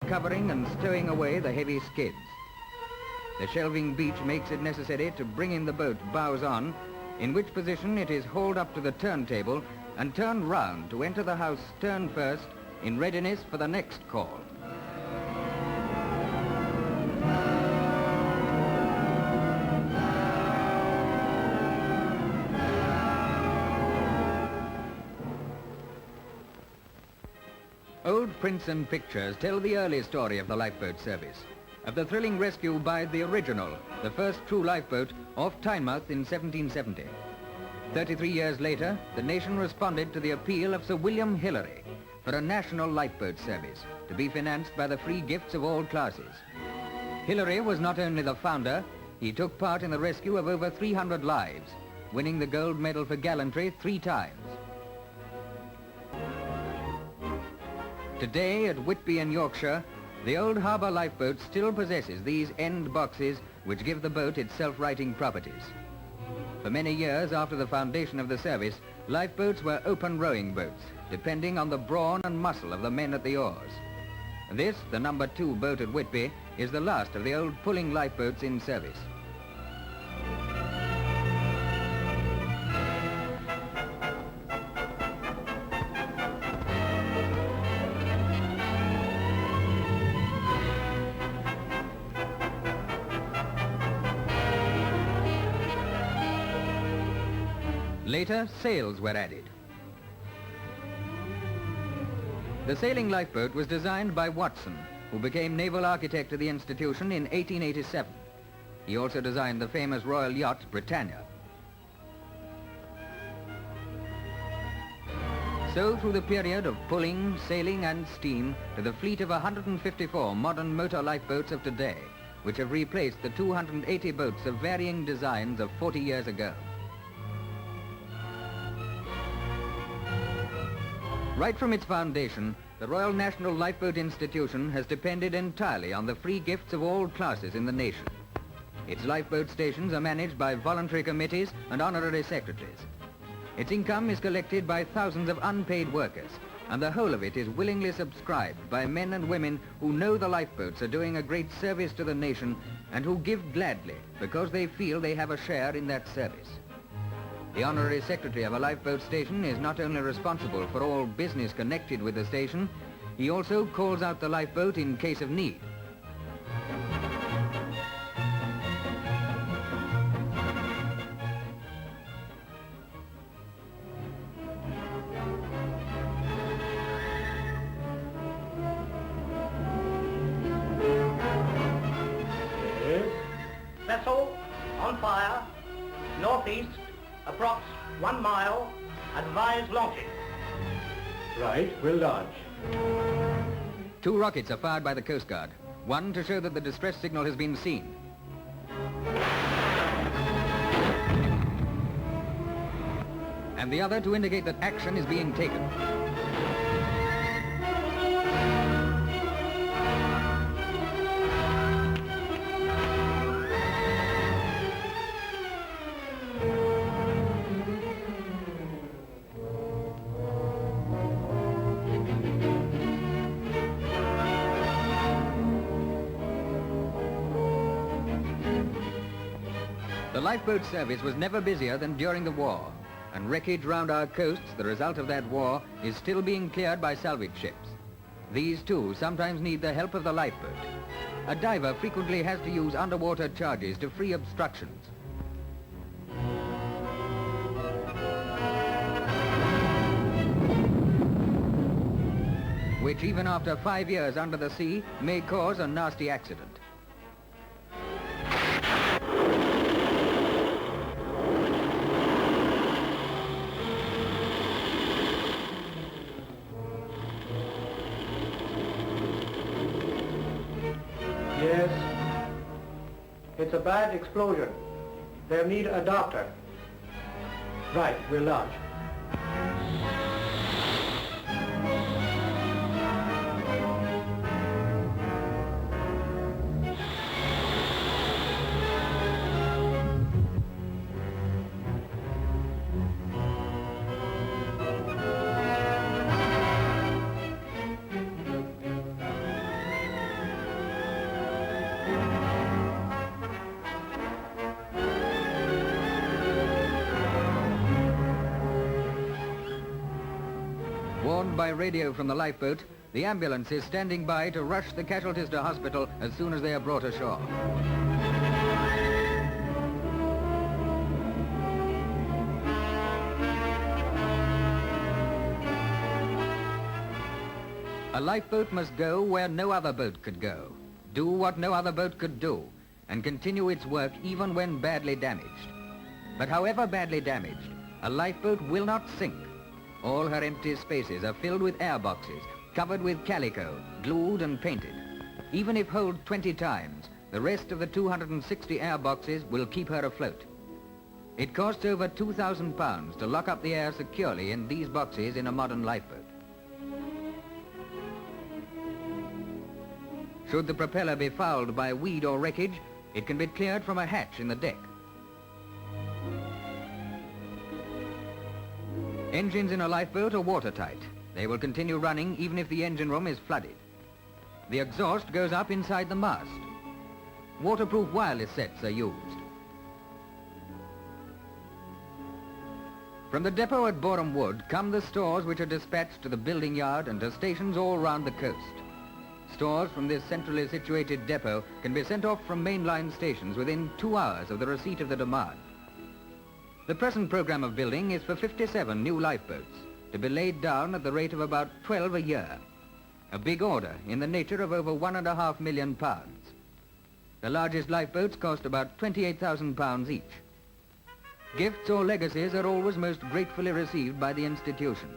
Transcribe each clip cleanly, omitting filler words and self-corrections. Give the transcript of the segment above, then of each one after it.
covering and stowing away the heavy skids. The shelving beach makes it necessary to bring in the boat bows on, in which position it is hauled up to the turntable and turned round to enter the house stern first in readiness for the next call. Old prints and pictures tell the early story of the lifeboat service, of the thrilling rescue by the original, the first true lifeboat, off Tynemouth in 1770. 33 years later, the nation responded to the appeal of Sir William Hillary for a national lifeboat service to be financed by the free gifts of all classes. Hillary was not only the founder, he took part in the rescue of over 300 lives, winning the gold medal for gallantry 3 times. Today at Whitby in Yorkshire, the old harbour lifeboat still possesses these end boxes which give the boat its self-righting properties. For many years after the foundation of the service, lifeboats were open rowing boats, depending on the brawn and muscle of the men at the oars. This, the number 2 boat at Whitby, is the last of the old pulling lifeboats in service. Later, sails were added. The sailing lifeboat was designed by Watson, who became naval architect of the institution in 1887. He also designed the famous royal yacht Britannia. So through the period of pulling, sailing and steam to the fleet of 154 modern motor lifeboats of today, which have replaced the 280 boats of varying designs of 40 years ago. Right from its foundation, the Royal National Lifeboat Institution has depended entirely on the free gifts of all classes in the nation. Its lifeboat stations are managed by voluntary committees and honorary secretaries. Its income is collected by thousands of unpaid workers, and the whole of it is willingly subscribed by men and women who know the lifeboats are doing a great service to the nation and who give gladly because they feel they have a share in that service. The honorary secretary of a lifeboat station is not only responsible for all business connected with the station, he also calls out the lifeboat in case of need. Vessel on fire, northeast. Approx 1 mile, advise launching. Right, we'll launch. 2 rockets are fired by the Coast Guard. One to show that the distress signal has been seen. And the other to indicate that action is being taken. The lifeboat service was never busier than during the war, and wreckage round our coasts, the result of that war, is still being cleared by salvage ships. These too sometimes need the help of the lifeboat. A diver frequently has to use underwater charges to free obstructions. Which even after 5 years under the sea may cause a nasty accident. Yes. It's a bad explosion. They'll need a doctor. Right, we'll launch. by radio from the lifeboat, the ambulance is standing by to rush the casualties to hospital as soon as they are brought ashore. A lifeboat must go where no other boat could go, do what no other boat could do, and continue its work even when badly damaged. But however badly damaged, a lifeboat will not sink. All her empty spaces are filled with air boxes, covered with calico, glued and painted. Even if holed 20 times, the rest of the 260 air boxes will keep her afloat. It costs over £2,000 to lock up the air securely in these boxes in a modern lifeboat. Should the propeller be fouled by weed or wreckage, it can be cleared from a hatch in the deck. Engines in a lifeboat are watertight. They will continue running even if the engine room is flooded. The exhaust goes up inside the mast. Waterproof wireless sets are used. From the depot at Boreham Wood come the stores which are dispatched to the building yard and to stations all round the coast. Stores from this centrally situated depot can be sent off from mainline stations within 2 hours of the receipt of the demand. The present program of building is for 57 new lifeboats, to be laid down at the rate of about 12 a year. A big order in the nature of over £1.5 million. The largest lifeboats cost about £28,000 each. Gifts or legacies are always most gratefully received by the institution.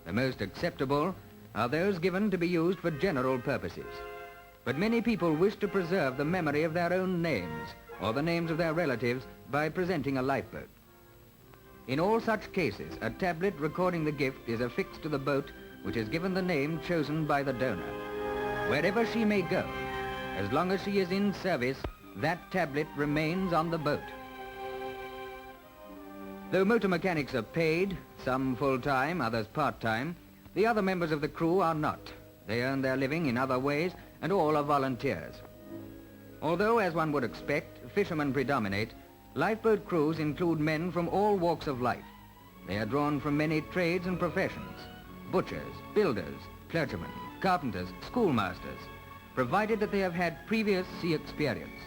The most acceptable are those given to be used for general purposes. But many people wish to preserve the memory of their own names or the names of their relatives by presenting a lifeboat. In all such cases, a tablet recording the gift is affixed to the boat, which is given the name chosen by the donor. Wherever she may go, as long as she is in service, that tablet remains on the boat. Though motor mechanics are paid, some full-time, others part-time, the other members of the crew are not. They earn their living in other ways, and all are volunteers. Although, as one would expect, fishermen predominate, lifeboat crews include men from all walks of life. They are drawn from many trades and professions: butchers, builders, clergymen, carpenters, schoolmasters, provided that they have had previous sea experience.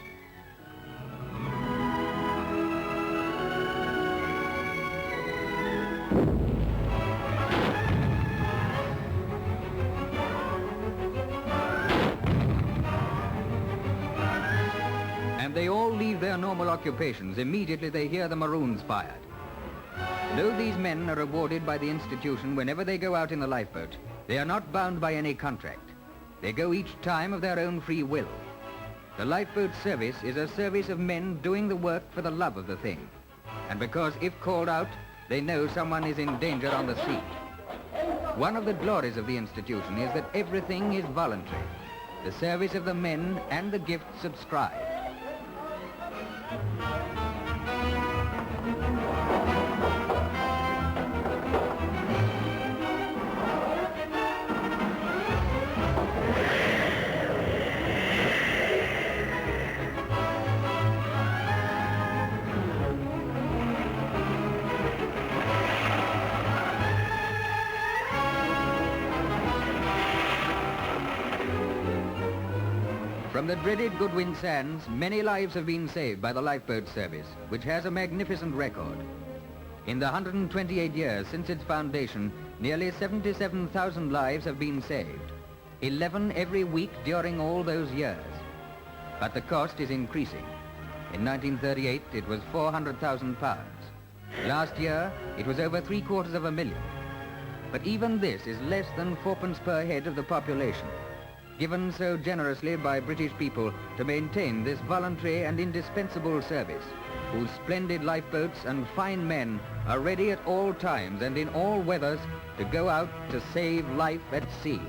They all leave their normal occupations immediately they hear the maroons fired. Though these men are rewarded by the institution whenever they go out in the lifeboat, they are not bound by any contract. They go each time of their own free will. The lifeboat service is a service of men doing the work for the love of the thing, and because if called out, they know someone is in danger on the sea. One of the glories of the institution is that everything is voluntary. The service of the men and the gifts subscribed. From the dreaded Goodwin Sands, many lives have been saved by the lifeboat service, which has a magnificent record. In the 128 years since its foundation, nearly 77,000 lives have been saved, 11 every week during all those years. But the cost is increasing. In 1938, it was £400,000. Last year, it was over £750,000. But even this is less than 4p per head of the population, given so generously by British people to maintain this voluntary and indispensable service, whose splendid lifeboats and fine men are ready at all times and in all weathers to go out to save life at sea.